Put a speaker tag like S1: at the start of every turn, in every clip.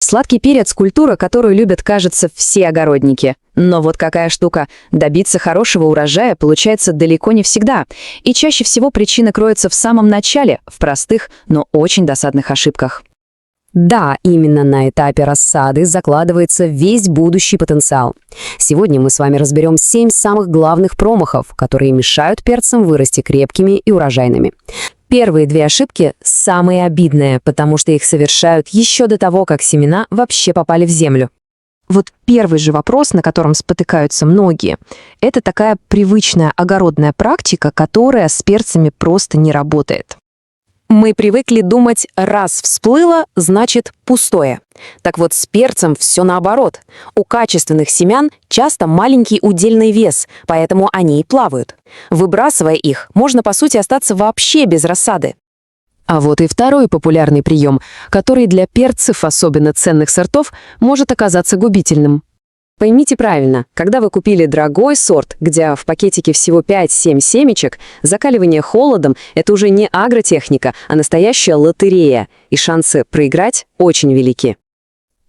S1: Сладкий перец – культура, которую любят, кажется, все огородники. Но вот какая штука, добиться хорошего урожая получается далеко не всегда. И чаще всего причина кроется в самом начале, в простых, но очень досадных ошибках.
S2: Да, именно на этапе рассады закладывается весь будущий потенциал. Сегодня мы с вами разберем 7 самых главных промахов, которые мешают перцам вырасти крепкими и урожайными. Первые 2 ошибки самые обидные, потому что их совершают еще до того, как семена вообще попали в землю.
S3: Вот первый же вопрос, на котором спотыкаются многие, это такая привычная огородная практика, которая с перцами просто не работает. Мы привыкли думать, раз всплыло, значит пустое. Так вот, с перцем все наоборот. У качественных семян часто маленький удельный вес, поэтому они и плавают. Выбрасывая их, можно, по сути, остаться вообще без рассады.
S2: А вот и второй популярный прием, который для перцев, особенно ценных сортов, может оказаться губительным. Поймите правильно, когда вы купили дорогой сорт, где в пакетике всего 5-7 семечек, закаливание холодом – это уже не агротехника, а настоящая лотерея, и шансы проиграть очень велики.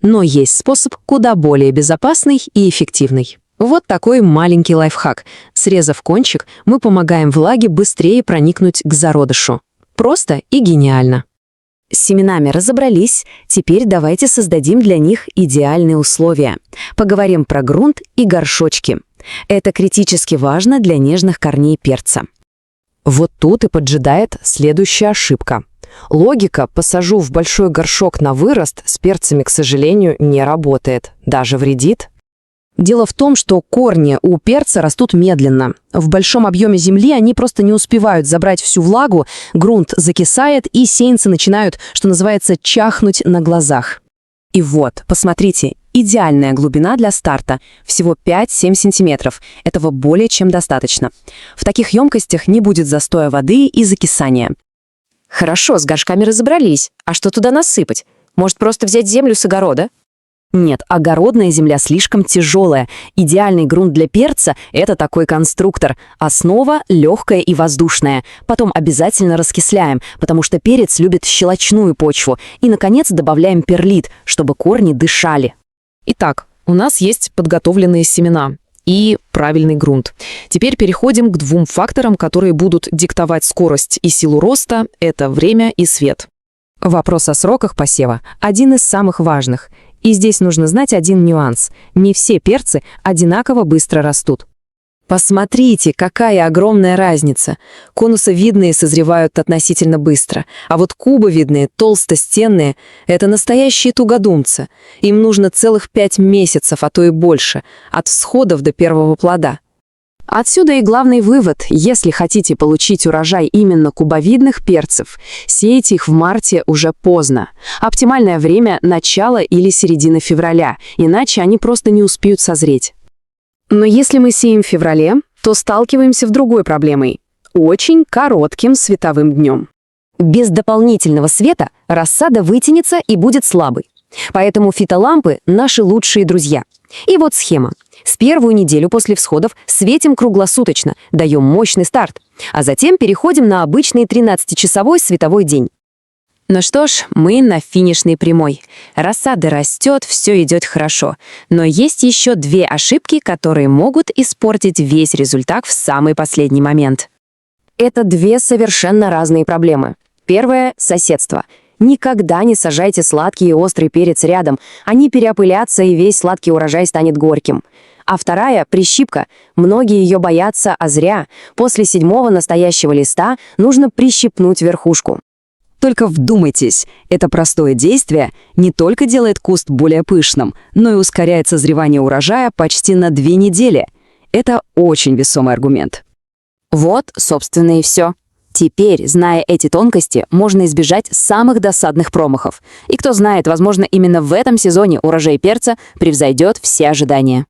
S2: Но есть способ куда более безопасный и эффективный. Вот такой маленький лайфхак. Срезав кончик, мы помогаем влаге быстрее проникнуть к зародышу. Просто и гениально. С семенами разобрались, теперь давайте создадим для них идеальные условия. Поговорим про грунт и горшочки. Это критически важно для нежных корней перца. Вот тут и поджидает следующая ошибка. Логика «посажу в большой горшок на вырост» с перцами, к сожалению, не работает, даже вредит. Дело в том, что корни у перца растут медленно. В большом объеме земли они просто не успевают забрать всю влагу, грунт закисает, и сеянцы начинают, что называется, чахнуть на глазах. И вот, посмотрите, идеальная глубина для старта – всего 5-7 сантиметров. Этого более чем достаточно. В таких емкостях не будет застоя воды и закисания.
S3: Хорошо, с горшками разобрались. А что туда насыпать? Может, просто взять землю с огорода?
S2: Нет, огородная земля слишком тяжелая. Идеальный грунт для перца – это такой конструктор. Основа легкая и воздушная. Потом обязательно раскисляем, потому что перец любит щелочную почву. И, наконец, добавляем перлит, чтобы корни дышали.
S4: Итак, у нас есть подготовленные семена и правильный грунт. Теперь переходим к 2 факторам, которые будут диктовать скорость и силу роста – это время и свет.
S2: Вопрос о сроках посева – один из самых важных. И здесь нужно знать один нюанс. Не все перцы одинаково быстро растут. Посмотрите, какая огромная разница. Конусовидные созревают относительно быстро, а вот кубовидные, толстостенные – это настоящие тугодумцы. Им нужно целых 5 месяцев, а то и больше, от всходов до первого плода. Отсюда и главный вывод: если хотите получить урожай именно кубовидных перцев, сейте их в марте уже поздно. Оптимальное время – начало или середина февраля, иначе они просто не успеют созреть. Но если мы сеем в феврале, то сталкиваемся с другой проблемой – очень коротким световым днем. Без дополнительного света рассада вытянется и будет слабой. Поэтому фитолампы – наши лучшие друзья. И вот схема. С первую неделю после всходов светим круглосуточно, даем мощный старт, а затем переходим на обычный 13-часовой световой день. Ну что ж, мы на финишной прямой. Рассада растет, все идет хорошо. Но есть еще 2 ошибки, которые могут испортить весь результат в самый последний момент. Это 2 совершенно разные проблемы. Первое – соседство. Никогда не сажайте сладкий и острый перец рядом. Они переопылятся, и весь сладкий урожай станет горьким. А вторая – прищипка. Многие ее боятся, а зря. После 7-го настоящего листа нужно прищипнуть верхушку. Только вдумайтесь, это простое действие не только делает куст более пышным, но и ускоряет созревание урожая почти на 2 недели. Это очень весомый аргумент. Вот, собственно, и все. Теперь, зная эти тонкости, можно избежать самых досадных промахов. И кто знает, возможно, именно в этом сезоне урожай перца превзойдет все ожидания.